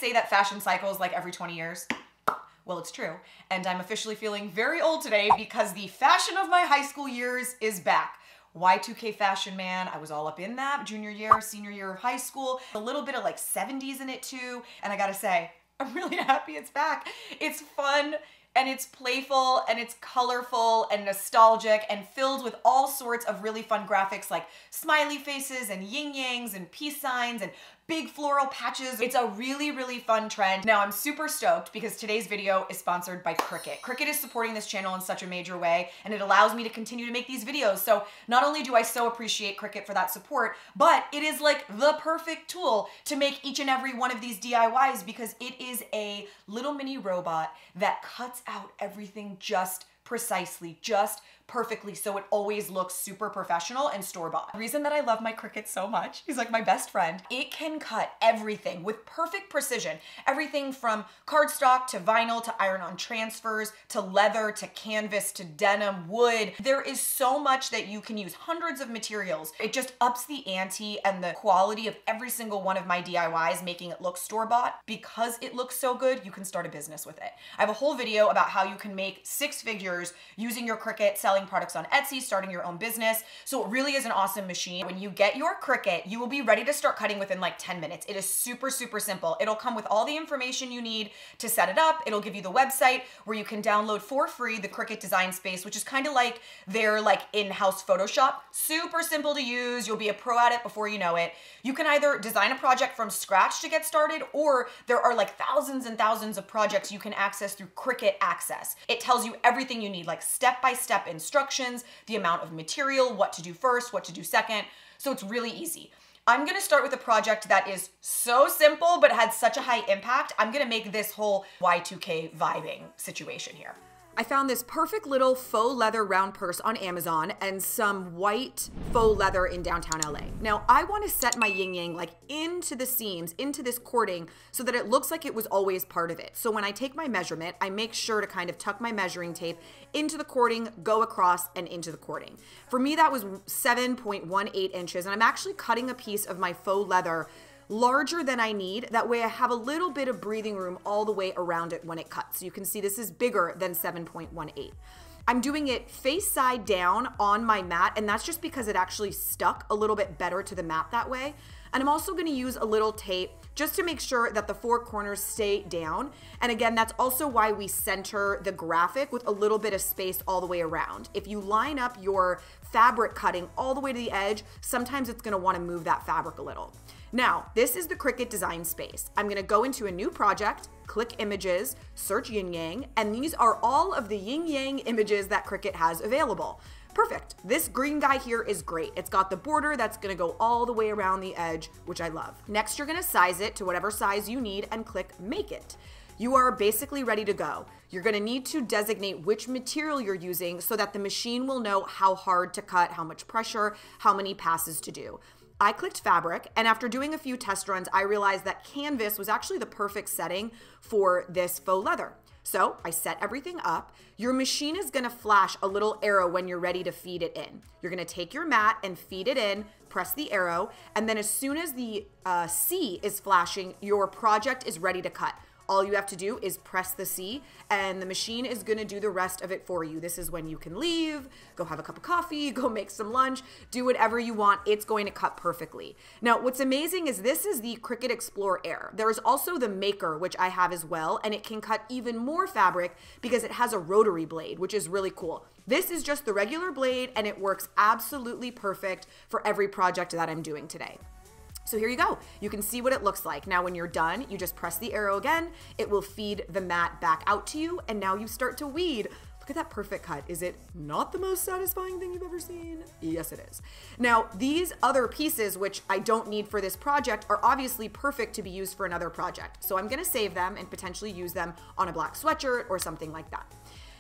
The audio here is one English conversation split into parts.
say that fashion cycles like every 20 years? Well, it's true. And I'm officially feeling very old today because the fashion of my high school years is back. Y2K fashion, man. I was all up in that junior year, senior year of high school. A little bit of like 70s in it too. And I gotta say, I'm really happy it's back. It's fun and it's playful and it's colorful and nostalgic and filled with all sorts of really fun graphics like smiley faces and yin yangs and peace signs and big floral patches. It's a really, really fun trend. Now I'm super stoked because today's video is sponsored by Cricut. Cricut is supporting this channel in such a major way and it allows me to continue to make these videos. So not only do I so appreciate Cricut for that support, but it is like the perfect tool to make each and every one of these DIYs because it is a little mini robot that cuts out everything just precisely, just perfectly, so it always looks super professional and store-bought. The reason that I love my Cricut so much, he's like my best friend, it can cut everything with perfect precision. Everything from cardstock to vinyl to iron-on transfers to leather to canvas to denim, wood. There is so much that you can use, hundreds of materials. It just ups the ante and the quality of every single one of my DIYs, making it look store-bought. Because it looks so good, you can start a business with it. I have a whole video about how you can make 6 figures using your Cricut, selling products on Etsy, starting your own business. So it really is an awesome machine. When you get your Cricut, you will be ready to start cutting within like 10 minutes. It is super, super simple. It'll come with all the information you need to set it up. It'll give you the website where you can download for free the Cricut Design Space, which is kind of like their like in-house Photoshop. Super simple to use. You'll be a pro at it before you know it. You can either design a project from scratch to get started, or there are like thousands and thousands of projects you can access through Cricut Access. It tells you everything you need, like step-by-step instructions, the amount of material, what to do first, what to do second. So it's really easy. I'm gonna start with a project that is so simple but had such a high impact. I'm gonna make this whole Y2K vibing situation here. I found this perfect little faux leather round purse on Amazon and some white faux leather in downtown LA. Now I want to set my yin yang like into the seams, into this cording, so that it looks like it was always part of it. So when I take my measurement, I make sure to kind of tuck my measuring tape into the cording, go across and into the cording. For me, that was 7.18 inches, and I'm actually cutting a piece of my faux leather larger than I need. That way I have a little bit of breathing room all the way around it when it cuts. So you can see this is bigger than 7.18. I'm doing it face side down on my mat, and that's just because it actually stuck a little bit better to the mat that way. And I'm also gonna use a little tape just to make sure that the 4 corners stay down. And again, that's also why we center the graphic with a little bit of space all the way around. If you line up your fabric cutting all the way to the edge, sometimes it's gonna wanna move that fabric a little. Now, this is the Cricut Design Space. I'm gonna go into a new project, click Images, search Yin Yang, and these are all of the Yin Yang images that Cricut has available. Perfect. This green guy here is great. It's got the border that's gonna go all the way around the edge, which I love. Next, you're gonna size it to whatever size you need and click Make It. You are basically ready to go. You're gonna need to designate which material you're using so that the machine will know how hard to cut, how much pressure, how many passes to do. I clicked fabric, and after doing a few test runs, I realized that canvas was actually the perfect setting for this faux leather. So I set everything up. Your machine is gonna flash a little arrow when you're ready to feed it in. You're gonna take your mat and feed it in, press the arrow, and then as soon as the C is flashing, your project is ready to cut. All you have to do is press the C and the machine is gonna do the rest of it for you. This is when you can leave, go have a cup of coffee, go make some lunch, do whatever you want. It's going to cut perfectly. Now, what's amazing is this is the Cricut Explore Air. There is also the Maker, which I have as well, and it can cut even more fabric because it has a rotary blade, which is really cool. This is just the regular blade and it works absolutely perfect for every project that I'm doing today. So here you go. You can see what it looks like. Now when you're done, you just press the arrow again. It will feed the mat back out to you, and now you start to weed. Look at that perfect cut. Is it not the most satisfying thing you've ever seen? Yes, it is. Now, these other pieces, which I don't need for this project, are obviously perfect to be used for another project. So I'm gonna save them and potentially use them on a black sweatshirt or something like that.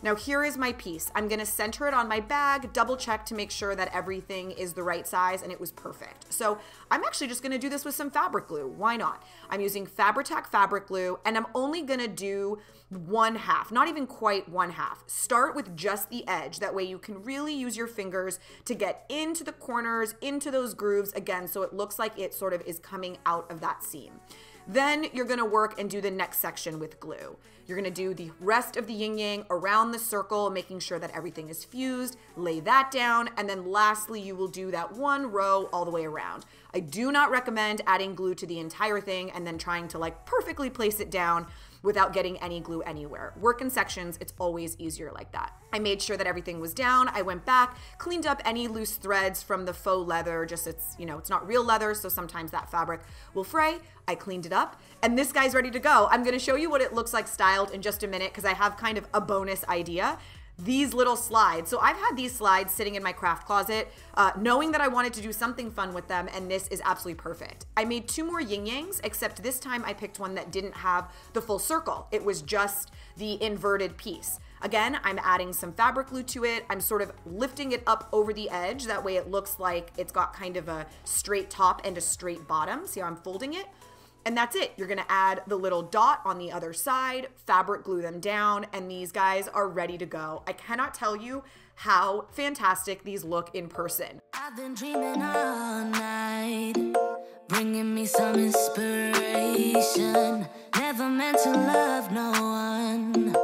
Now here is my piece. I'm gonna center it on my bag, double check to make sure that everything is the right size, and it was perfect. So I'm actually just gonna do this with some fabric glue. Why not? I'm using Fabri-Tac fabric glue, and I'm only gonna do 1/2, not even quite 1/2. Start with just the edge. That way you can really use your fingers to get into the corners, into those grooves again, so it looks like it sort of is coming out of that seam. Then you're gonna work and do the next section with glue. You're gonna do the rest of the yin yang around the circle, making sure that everything is fused, lay that down, and then lastly, you will do that one row all the way around. I do not recommend adding glue to the entire thing and then trying to like perfectly place it down without getting any glue anywhere. Work in sections, it's always easier like that. I made sure that everything was down. I went back, cleaned up any loose threads from the faux leather, just it's, you know, it's not real leather, so sometimes that fabric will fray. I cleaned it up, and this guy's ready to go. I'm gonna show you what it looks like styled in just a minute because I have kind of a bonus idea. These little slides. So I've had these slides sitting in my craft closet, knowing that I wanted to do something fun with them, and this is absolutely perfect. I made 2 more yin yangs, except this time I picked one that didn't have the full circle. It was just the inverted piece. Again, I'm adding some fabric glue to it. I'm sort of lifting it up over the edge. That way it looks like it's got kind of a straight top and a straight bottom. See how I'm folding it? And that's it. You're gonna add the little dot on the other side, fabric glue them down, and these guys are ready to go. I cannot tell you how fantastic these look in person. I've been dreaming all night, bringing me some inspiration. Never meant to love no one,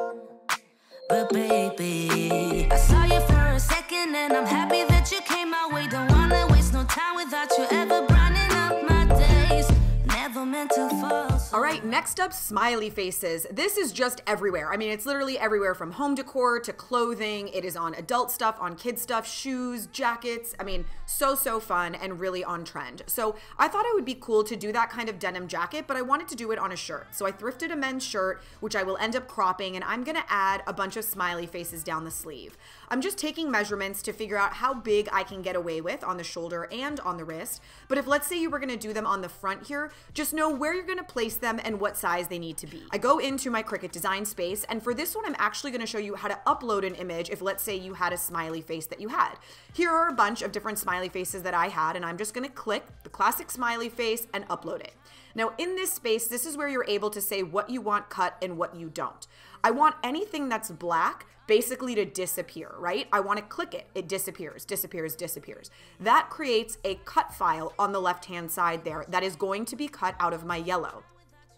but baby, I saw you for a second and I'm happy that you came my way. Don't wanna waste no time without you ever brightening up my days. Never meant to fall. All right, next up, smiley faces. This is just everywhere. I mean, it's literally everywhere from home decor to clothing. It is on adult stuff, on kid stuff, shoes, jackets. I mean, so fun and really on trend. So I thought it would be cool to do that kind of denim jacket, but I wanted to do it on a shirt. So I thrifted a men's shirt, which I will end up cropping, and I'm gonna add a bunch of smiley faces down the sleeve. I'm just taking measurements to figure out how big I can get away with on the shoulder and on the wrist. But if let's say you were gonna do them on the front here, just know where you're gonna place them and what size they need to be. I go into my Cricut design space, and for this one, I'm actually gonna show you how to upload an image if let's say you had a smiley face that you had. Here are a bunch of different smiley faces that I had, and I'm just gonna click the classic smiley face and upload it. Now in this space, this is where you're able to say what you want cut and what you don't. I want anything that's black basically to disappear, right? I want to click it, it disappears, disappears, disappears. That creates a cut file on the left-hand side there that is going to be cut out of my yellow.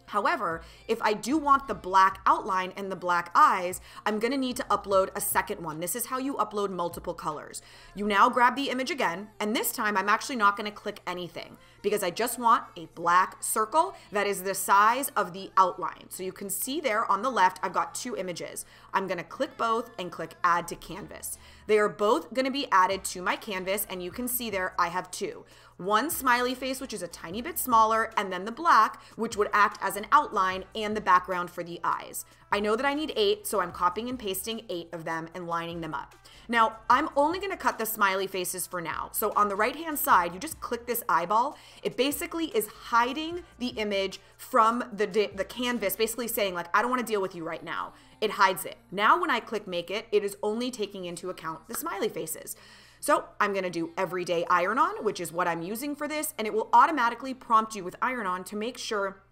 However, if I do want the black outline and the black eyes, I'm gonna need to upload a second one. This is how you upload multiple colors. You now grab the image again, and this time I'm actually not gonna click anything because I just want a black circle that is the size of the outline. So you can see there on the left, I've got 2 images. I'm gonna click both and click add to canvas. They are both gonna be added to my canvas, and you can see there I have 2. One smiley face, which is a tiny bit smaller, and then the black, which would act as an outline and the background for the eyes. I know that I need 8, so I'm copying and pasting 8 of them and lining them up. Now, I'm only gonna cut the smiley faces for now. So on the right-hand side, you just click this eyeball. It basically is hiding the image from the canvas, basically saying like, I don't wanna deal with you right now. It hides it. Now when I click make it, it is only taking into account the smiley faces. So I'm gonna do everyday iron on, which is what I'm using for this, and it will automatically prompt you with iron on to make sure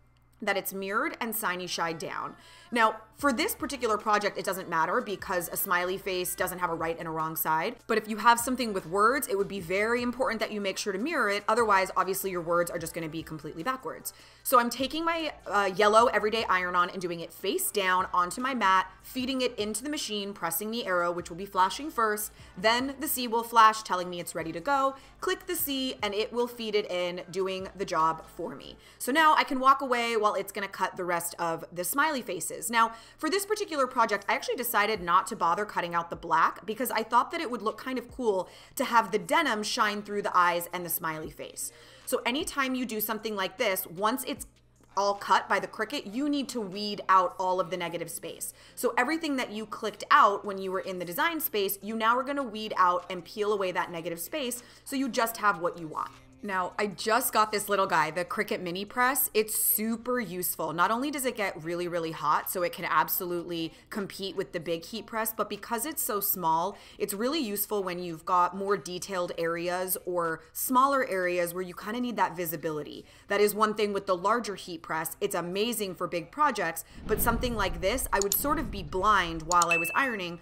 that it's mirrored and shiny shied down. Now, for this particular project, it doesn't matter because a smiley face doesn't have a right and a wrong side. But if you have something with words, it would be very important that you make sure to mirror it. Otherwise, obviously, your words are just gonna be completely backwards. So I'm taking my yellow everyday iron-on and doing it face down onto my mat, feeding it into the machine, pressing the arrow, which will be flashing first. Then the C will flash, telling me it's ready to go. Click the C, and it will feed it in, doing the job for me. So now I can walk away while it's gonna cut the rest of the smiley faces. Now, for this particular project, I actually decided not to bother cutting out the black because I thought that it would look kind of cool to have the denim shine through the eyes and the smiley face. So anytime you do something like this, once it's all cut by the Cricut, you need to weed out all of the negative space. So everything that you clicked out when you were in the design space, you now are gonna weed out and peel away that negative space so you just have what you want. Now, I just got this little guy, the Cricut Mini Press. It's super useful. Not only does it get really, really hot, so it can absolutely compete with the big heat press, but because it's so small, it's really useful when you've got more detailed areas or smaller areas where you kind of need that visibility. That is one thing with the larger heat press. It's amazing for big projects, but something like this, I would sort of be blind while I was ironing.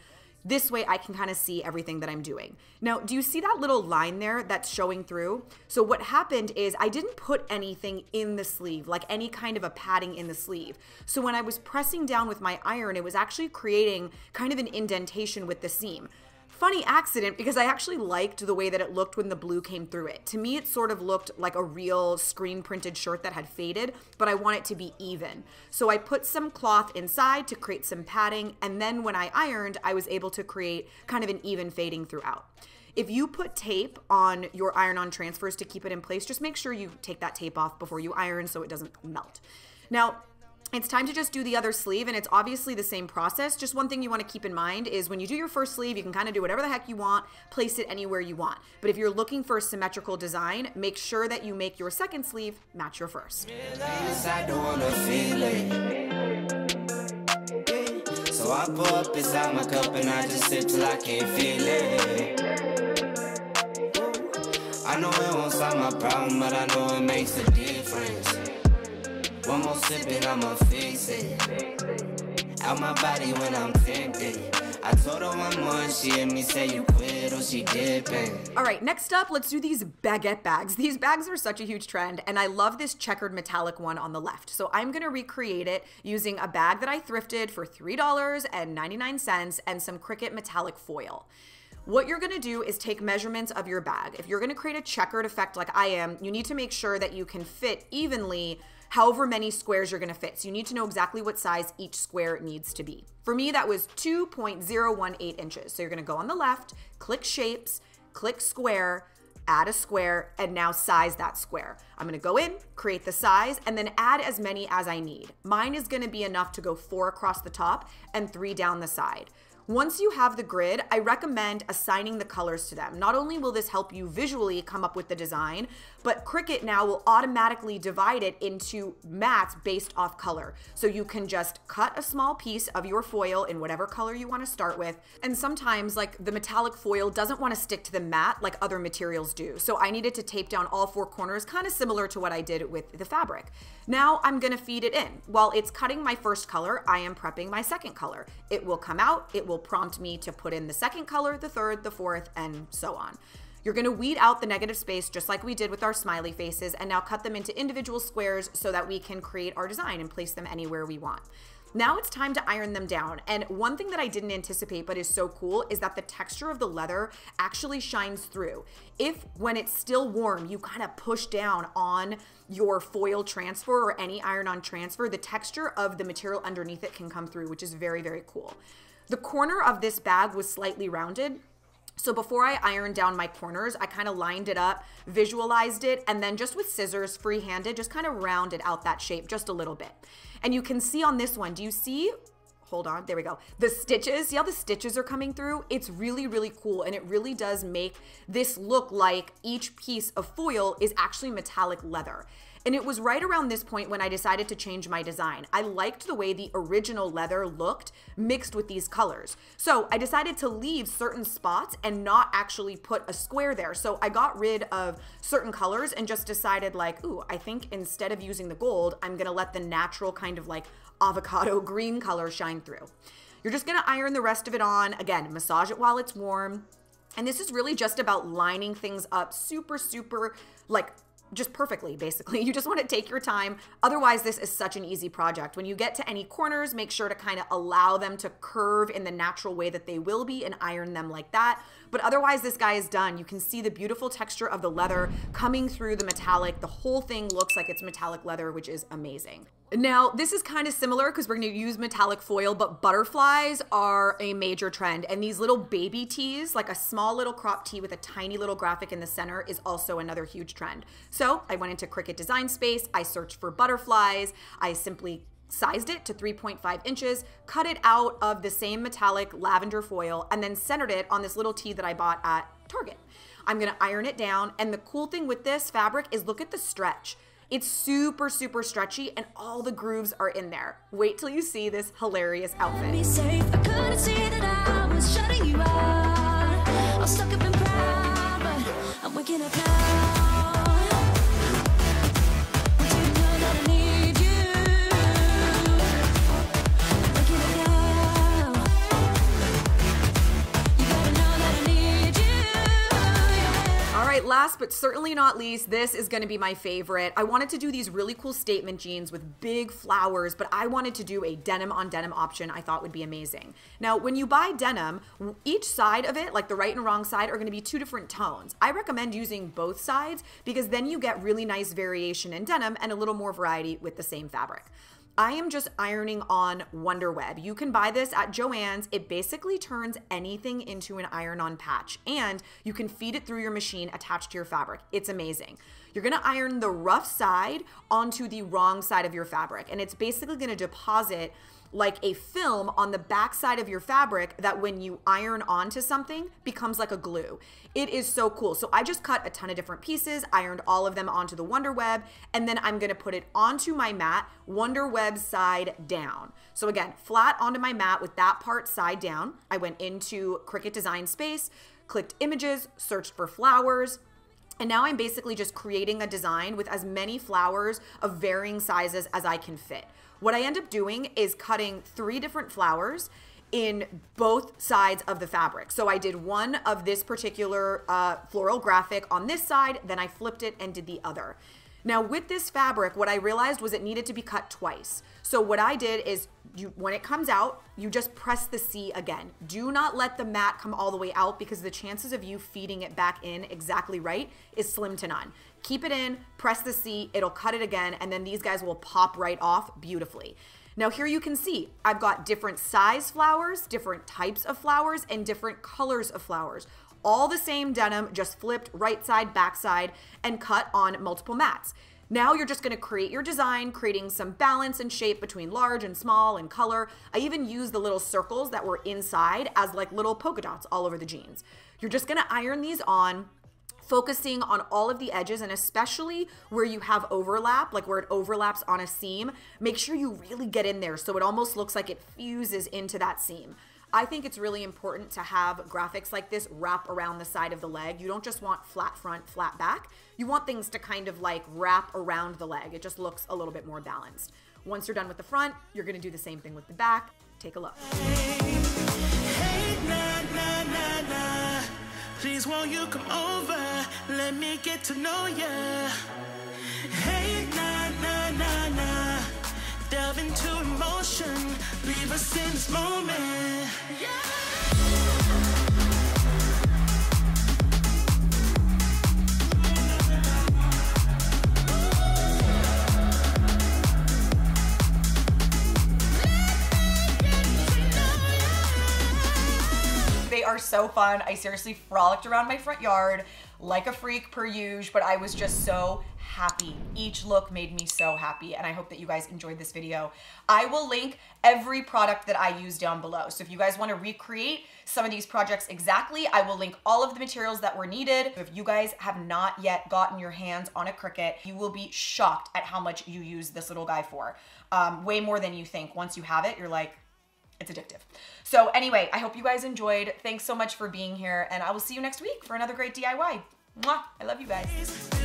This way I can kind of see everything that I'm doing. Now, do you see that little line there that's showing through? So what happened is I didn't put anything in the sleeve, like any kind of a padding in the sleeve. So when I was pressing down with my iron, it was actually creating kind of an indentation with the seam. Funny accident, because I actually liked the way that it looked when the blue came through it. To me, it sort of looked like a real screen printed shirt that had faded, but I want it to be even. So I put some cloth inside to create some padding, and then when I ironed, I was able to create kind of an even fading throughout. If you put tape on your iron-on transfers to keep it in place, just make sure you take that tape off before you iron so it doesn't melt. Now, it's time to just do the other sleeve, and it's obviously the same process. Just one thing you want to keep in mind is when you do your first sleeve, you can kind of do whatever the heck you want, place it anywhere you want. But if you're looking for a symmetrical design, make sure that you make your second sleeve match your first. I don't wanna feel it. So I pour up inside my cup and I just sip till I can't feel it. I know it won't solve my problem, but I know it makes a difference. One more sip and I'ma fix it. Out my body when I'm tempted. I told her one more and she heard me say you quit or she dipping. All right, next up, let's do these baguette bags. These bags are such a huge trend, and I love this checkered metallic one on the left. So I'm gonna recreate it using a bag that I thrifted for $3.99 and some Cricut metallic foil. What you're gonna do is take measurements of your bag. If you're gonna create a checkered effect like I am, you need to make sure that you can fit evenly however many squares you're gonna fit. So you need to know exactly what size each square needs to be. For me, that was 2.018 inches. So you're gonna go on the left, click shapes, click square, add a square, and now size that square. I'm gonna go in, create the size, and then add as many as I need. Mine is gonna be enough to go 4 across the top and 3 down the side. Once you have the grid, I recommend assigning the colors to them. Not only will this help you visually come up with the design, but Cricut now will automatically divide it into mats based off color. So you can just cut a small piece of your foil in whatever color you want to start with. And sometimes like the metallic foil doesn't want to stick to the mat like other materials do. So I needed to tape down all 4 corners, kind of similar to what I did with the fabric. Now I'm gonna feed it in. While it's cutting my first color, I am prepping my second color. It will come out, it will prompt me to put in the second color, the third, the fourth, and so on. You're gonna weed out the negative space just like we did with our smiley faces and now cut them into individual squares so that we can create our design and place them anywhere we want. Now it's time to iron them down. And one thing that I didn't anticipate but is so cool is that the texture of the leather actually shines through. If when it's still warm, you kind of push down on your foil transfer or any iron-on transfer, the texture of the material underneath it can come through, which is very, very cool. The corner of this bag was slightly rounded. So before I ironed down my corners, I kind of lined it up, visualized it, and then just with scissors, free-handed, just kind of rounded out that shape just a little bit. And you can see on this one, do you see? Hold on, there we go. The stitches, see how the stitches are coming through? It's really, really cool, and it really does make this look like each piece of foil is actually metallic leather. And it was right around this point when I decided to change my design. I liked the way the original leather looked mixed with these colors. So I decided to leave certain spots and not actually put a square there. So I got rid of certain colors and just decided like, ooh, I think instead of using the gold, I'm gonna let the natural kind of like avocado green color shine through. You're just gonna iron the rest of it on. Again, massage it while it's warm. And this is really just about lining things up super, super like just perfectly, basically. You just want to take your time. Otherwise, this is such an easy project. When you get to any corners, make sure to kind of allow them to curve in the natural way that they will be and iron them like that. But otherwise, this guy is done. You can see the beautiful texture of the leather coming through the metallic. The whole thing looks like it's metallic leather, which is amazing. Now, this is kind of similar because we're going to use metallic foil, but butterflies are a major trend. And these little baby tees, like a small little crop tee with a tiny little graphic in the center, is also another huge trend. So I went into Cricut Design Space. I searched for butterflies. I simply sized it to 3.5 inches, cut it out of the same metallic lavender foil, and then centered it on this little tee that I bought at Target. I'm gonna iron it down, and the cool thing with this fabric is look at the stretch. It's super, super stretchy, and all the grooves are in there. Wait till you see this hilarious outfit. Be safe. I couldn't see that I was shutting you out. I'm stuck up in pride, but I'm waking up now. right, last but certainly not least, this is gonna be my favorite. I wanted to do these really cool statement jeans with big flowers, but I wanted to do a denim on denim option I thought would be amazing. Now, when you buy denim, each side of it, like the right and wrong side, are gonna be 2 different tones. I recommend using both sides because then you get really nice variation in denim and a little more variety with the same fabric. I am just ironing on Wonder Web. You can buy this at Joann's. It basically turns anything into an iron-on patch, and you can feed it through your machine attached to your fabric. It's amazing. You're gonna iron the rough side onto the wrong side of your fabric, and it's basically gonna deposit like a film on the back side of your fabric that when you iron onto something becomes like a glue. It is so cool. So I just cut a ton of different pieces, ironed all of them onto the Wonder Web, and then I'm gonna put it onto my mat, Wonder Web side down. So again, flat onto my mat with that part side down. I went into Cricut Design Space, clicked images, searched for flowers, and now I'm basically just creating a design with as many flowers of varying sizes as I can fit. What I end up doing is cutting 3 different flowers in both sides of the fabric. So I did one of this particular floral graphic on this side, then I flipped it and did the other. Now with this fabric, what I realized was it needed to be cut twice. So what I did is, when it comes out, you just press the C again. Do not let the mat come all the way out because the chances of you feeding it back in exactly right is slim to none. Keep it in, press the C, it'll cut it again, and then these guys will pop right off beautifully. Now here you can see, I've got different size flowers, different types of flowers, and different colors of flowers. All the same denim, just flipped right side, back side, and cut on multiple mats. Now you're just gonna create your design, creating some balance and shape between large and small and color. I even used the little circles that were inside as like little polka dots all over the jeans. You're just gonna iron these on, focusing on all of the edges, and especially where you have overlap, like where it overlaps on a seam, make sure you really get in there so it almost looks like it fuses into that seam. I think it's really important to have graphics like this wrap around the side of the leg. You don't just want flat front, flat back. You want things to kind of like wrap around the leg. It just looks a little bit more balanced. Once you're done with the front, you're gonna do the same thing with the back. Take a look. Hey, nah, nah, nah, nah. Please won't you come over? Let me get to know ya. Hey, nah, nah, nah, nah. Delve into emotion. Leave us in this moment. They are so fun. I seriously frolicked around my front yard like a freak per usual, but I was just so happy. Each look made me so happy, and I hope that you guys enjoyed this video. I will link every product that I use down below. So if you guys want to recreate some of these projects exactly, I will link all of the materials that were needed. If you guys have not yet gotten your hands on a Cricut, you will be shocked at how much you use this little guy for. Way more than you think. Once you have it, you're like, it's addictive. So anyway, I hope you guys enjoyed. Thanks so much for being here, and I will see you next week for another great DIY. Mwah! I love you guys.